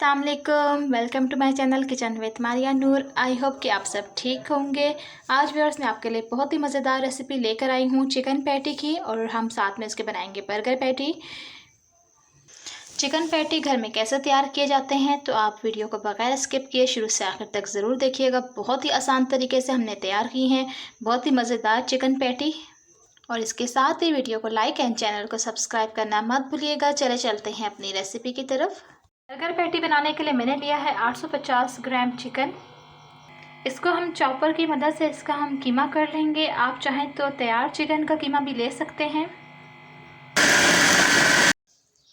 अस्सलाम वालेकुम, welcome to my channel kitchen with Maria Noor. I hope कि आप सब ठीक होंगे। आज व्यूअर्स मैं आपके लिए बहुत ही मज़ेदार रेसिपी लेकर आई हूँ चिकन पैटी की, और हम साथ में इसके बनाएंगे बर्गर पैटी। चिकन पैटी घर में कैसे तैयार किए जाते हैं तो आप वीडियो को बगैर स्किप किए शुरू से आखिर तक ज़रूर देखिएगा। बहुत ही आसान तरीके से हमने तैयार की हैं बहुत ही मज़ेदार चिकन पैटी। और इसके साथ ही वीडियो को लाइक एंड चैनल को सब्सक्राइब करना मत भूलिएगा। चले चलते हैं अपनी रेसिपी की तरफ। बर्गर पैटी बनाने के लिए मैंने लिया है 850 ग्राम चिकन। इसको हम चॉपर की मदद से इसका हम कीमा कर लेंगे। आप चाहें तो तैयार चिकन का कीमा भी ले सकते हैं।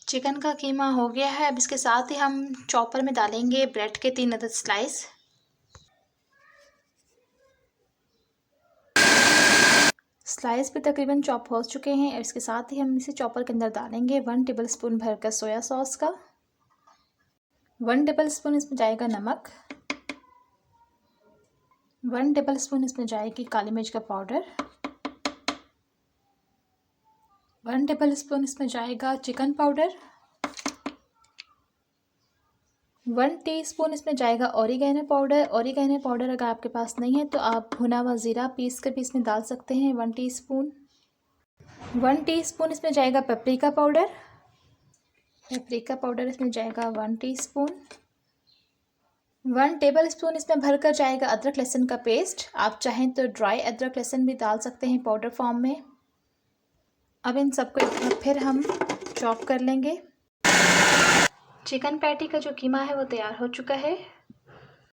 चिकन का कीमा हो गया है। अब इसके साथ ही हम चॉपर में डालेंगे ब्रेड के 3 अदद स्लाइस। स्लाइस भी तकरीबन चॉप हो चुके हैं। और इसके साथ ही हम इसे चॉपर के अंदर डालेंगे 1 टेबल स्पून भरकर सोया सॉस का। 1 टेबल स्पून इसमें जाएगा नमक। 1 टेबल स्पून इसमें जाएगी काली मिर्च का पाउडर। 1 टेबल स्पून इसमें जाएगा चिकन पाउडर। 1 टीस्पून इसमें जाएगा ऑरिगेनो पाउडर। ऑरिगेनो पाउडर अगर आपके पास नहीं है तो आप भुना हुआ ज़ीरा पीस कर भी इसमें डाल सकते हैं 1 टीस्पून। 1 टीस्पून इसमें जाएगा पेपरिका पाउडर। पेपरिका पाउडर इसमें जाएगा 1 टीस्पून। 1 टेबल स्पून इसमें भरकर जाएगा अदरक लहसुन का पेस्ट। आप चाहें तो ड्राई अदरक लहसुन भी डाल सकते हैं पाउडर फॉर्म में। अब इन सबको एक बार फिर हम चॉप कर लेंगे। चिकन पैटी का जो कीमा है वो तैयार हो चुका है।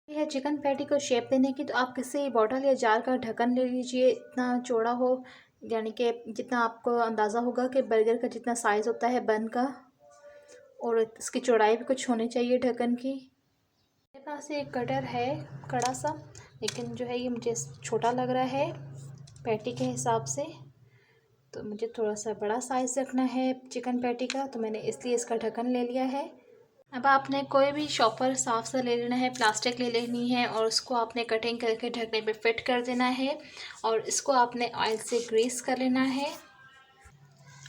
यह चिकन पैटी को शेप देने की तो आप किसी बॉटल या जार का ढक्कन ले लीजिए, इतना चौड़ा हो, यानी कि जितना आपको अंदाज़ा होगा कि बर्गर का जितना साइज़ होता है बन का, और इसकी चौड़ाई भी कुछ होनी चाहिए ढक्कन की। मेरे पास एक कटर है कड़ा सा, लेकिन जो है ये मुझे छोटा लग रहा है पैटी के हिसाब से, तो मुझे थोड़ा सा बड़ा साइज़ रखना है चिकन पैटी का, तो मैंने इसलिए इसका ढक्कन ले लिया है। अब आपने कोई भी शॉपर साफ सा ले लेना है, प्लास्टिक ले लेनी है, और उसको आपने कटिंग करके ढकने पे फिट कर देना है, और इसको आपने ऑयल से ग्रीस कर लेना है।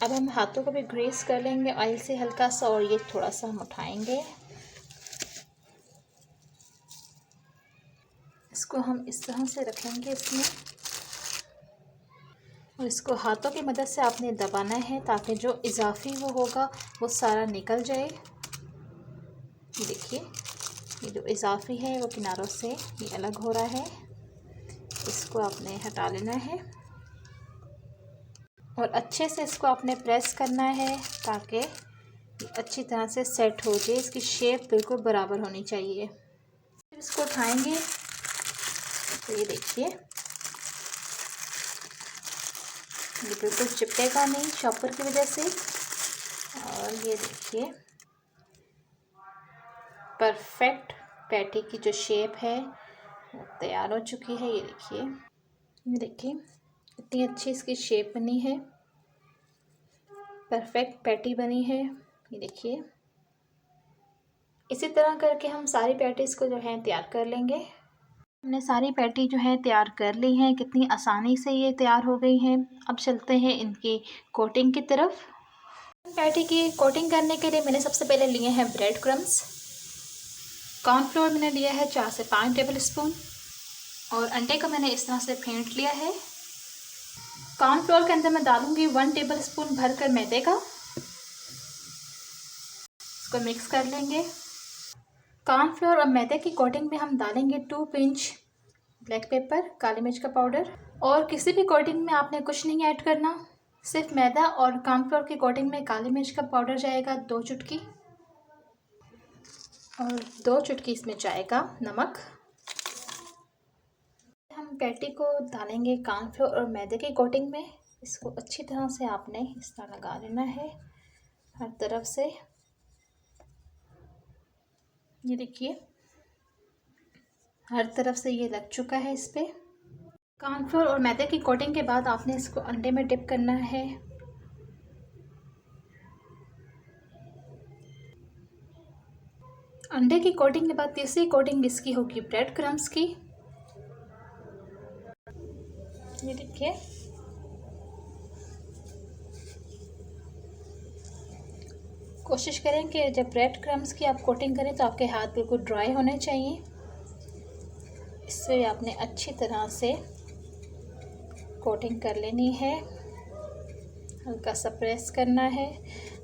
अब हम हाथों को भी ग्रीस कर लेंगे ऑयल से हल्का सा, और ये थोड़ा सा हम उठाएंगे। इसको हम इस तरह से रखेंगे इसमें, और इसको हाथों की मदद से आपने दबाना है ताकि जो इजाफी वो होगा वो सारा निकल जाए। ये देखिए, ये जो इजाफी है वो किनारों से ये अलग हो रहा है, इसको आपने हटा लेना है, और अच्छे से इसको आपने प्रेस करना है ताकि ये अच्छी तरह से सेट हो जाए। इसकी शेप बिल्कुल बराबर होनी चाहिए। फिर इसको उठाएंगे तो ये देखिए, ये बिल्कुल चिपकेगा नहीं चॉपर की वजह से। और ये देखिए परफेक्ट पैटी की जो शेप है वो तैयार हो चुकी है। ये देखिए कितनी अच्छी इसकी शेप बनी है, परफेक्ट पैटी बनी है। ये देखिए, इसी तरह करके हम सारी पैटीज़ को जो है तैयार कर लेंगे। हमने सारी पैटी जो है तैयार कर ली हैं, कितनी आसानी से ये तैयार हो गई हैं। अब चलते हैं इनकी कोटिंग की तरफ। पैटी की कोटिंग करने के लिए मैंने सबसे पहले लिए हैं ब्रेड क्रम्स। कॉर्नफ्लोर मैंने लिया है 4 से 5 टेबल स्पून, और अंडे को मैंने इस तरह से फेंट लिया है। कॉर्नफ्लोर के अंदर मैं डालूंगी 1 टेबल स्पून भरकर मैदे का। इसको मिक्स कर लेंगे। कॉर्नफ्लोर और मैदे की कोटिंग में हम डालेंगे 2 पिंच ब्लैक पेपर, काली मिर्च का पाउडर, और किसी भी कोटिंग में आपने कुछ नहीं ऐड करना, सिर्फ मैदा और कॉर्नफ्लोर की कोटिंग में काली मिर्च का पाउडर जाएगा 2 चुटकी, और 2 चुटकी इसमें जाएगा नमक। हम पैटी को डालेंगे कॉर्नफ्लोर और मैदे की कोटिंग में। इसको अच्छी तरह से आपने इस तरह लगा लेना है हर तरफ से। ये देखिए हर तरफ से ये लग चुका है इस पे। कॉर्नफ्लोर और मैदे की कोटिंग के बाद आपने इसको अंडे में डिप करना है। अंडे की कोटिंग के बाद तीसरी कोटिंग इसकी होगी ब्रेड क्रम्स की। ये देखिए कोशिश करें कि जब ब्रेड क्रम्स की आप कोटिंग करें तो आपके हाथ बिल्कुल ड्राई होने चाहिए। इससे आपने अच्छी तरह से कोटिंग कर लेनी है, हल्का सा प्रेस करना है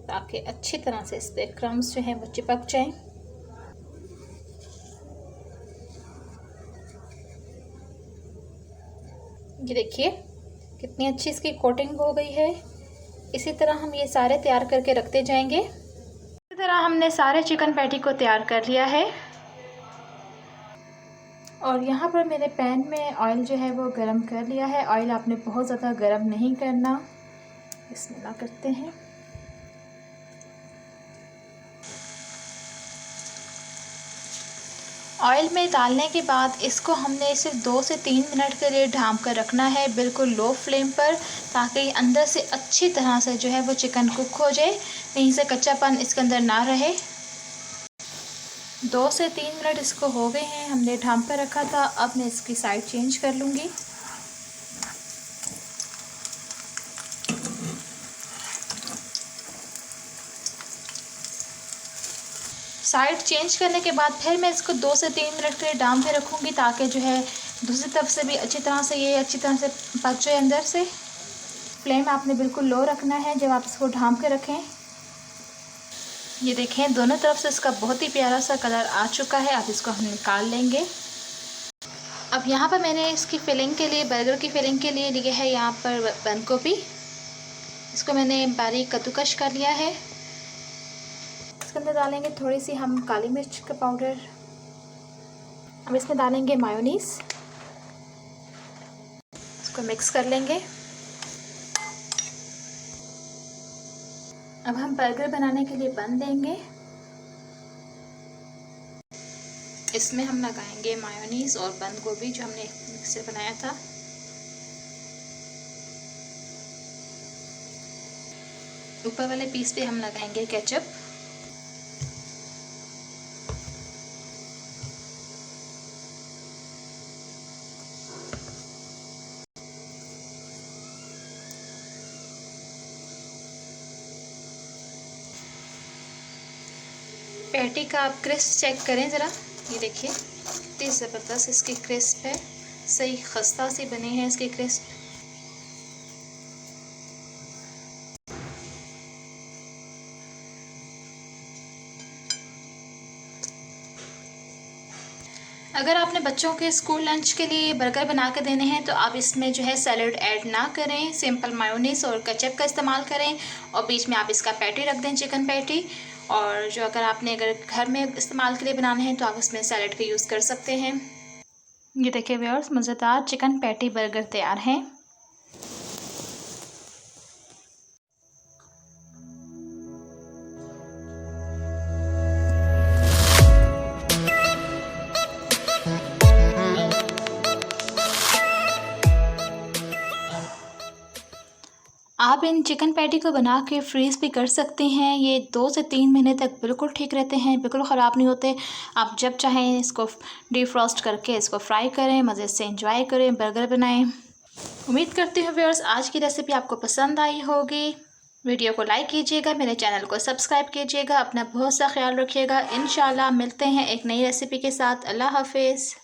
ताकि अच्छी तरह से इस पर क्रम्स जो हैं वो चिपक जाएं। ये देखिए कितनी अच्छी इसकी कोटिंग हो गई है। इसी तरह हम ये सारे तैयार करके रखते जाएंगे। इसी तरह हमने सारे चिकन पैटी को तैयार कर लिया है और यहाँ पर मेरे पैन में ऑयल जो है वो गरम कर लिया है। ऑयल आपने बहुत ज़्यादा गरम नहीं करना। बिस्मिल्लाह करते हैं। ऑयल में डालने के बाद इसको हमने सिर्फ 2 से 3 मिनट के लिए ढाँप कर रखना है, बिल्कुल लो फ्लेम पर, ताकि अंदर से अच्छी तरह से जो है वो चिकन कुक हो जाए, कहीं से कच्चापन इसके अंदर ना रहे। 2 से 3 मिनट इसको हो गए हैं, हमने ढाँप कर रखा था। अब मैं इसकी साइड चेंज कर लूँगी। साइड चेंज करने के बाद फिर मैं इसको 2 से 3 मिनट के लिए ढाँप पे रखूँगी, ताकि जो है दूसरी तरफ से भी अच्छी तरह से पक जाए अंदर से। फ्लेम आपने बिल्कुल लो रखना है जब आप इसको ढाँप के रखें। ये देखें दोनों तरफ से इसका बहुत ही प्यारा सा कलर आ चुका है। अब इसको हम निकाल लेंगे। अब यहाँ पर मैंने इसकी फिलिंग के लिए, बर्गर की फिलिंग के लिए लिया है यहाँ पर बंद गोभी। इसको मैंने बारीक कद्दूकश कर लिया है। इसके अंदर डालेंगे थोड़ी सी हम काली मिर्च का पाउडर। अब इसमें डालेंगे मायोनीज़। इसको मिक्स कर लेंगे। अब हम बर्गर बनाने के लिए बन देंगे। इसमें हम लगाएंगे मायोनीज़ और बंद गोभी जो हमने मिक्स से बनाया था। ऊपर वाले पीस पे हम लगाएंगे केचप। पैटी का आप क्रिस्प चेक करें ज़रा। ये देखिए कितनी ज़बरदस्त इसकी क्रिस्प है, सही खस्ता सी बनी है इसकी क्रिस्प। अगर आपने बच्चों के स्कूल लंच के लिए बर्गर बना के देने हैं तो आप इसमें जो है सैलड ऐड ना करें, सिंपल मायोनीज़ और केचप का इस्तेमाल करें और बीच में आप इसका पैटी रख दें, चिकन पैटी। और जो अगर घर में इस्तेमाल के लिए बनाने हैं तो आप उसमें सैलड का यूज़ कर सकते हैं। ये देखिए व्यूअर्स, मज़ेदार चिकन पैटी बर्गर तैयार हैं। आप इन चिकन पैटी को बना के फ्रीज़ भी कर सकते हैं। ये 2 से 3 महीने तक बिल्कुल ठीक रहते हैं, बिल्कुल ख़राब नहीं होते। आप जब चाहें इसको डीफ्रॉस्ट करके इसको फ्राई करें, मज़े से एंजॉय करें, बर्गर बनाएं। उम्मीद करती हूँ व्यूअर्स आज की रेसिपी आपको पसंद आई होगी। वीडियो को लाइक कीजिएगा, मेरे चैनल को सब्सक्राइब कीजिएगा, अपना बहुत सा ख्याल रखिएगा। इंशाल्लाह मिलते हैं एक नई रेसिपी के साथ। अल्लाह हाफिज़।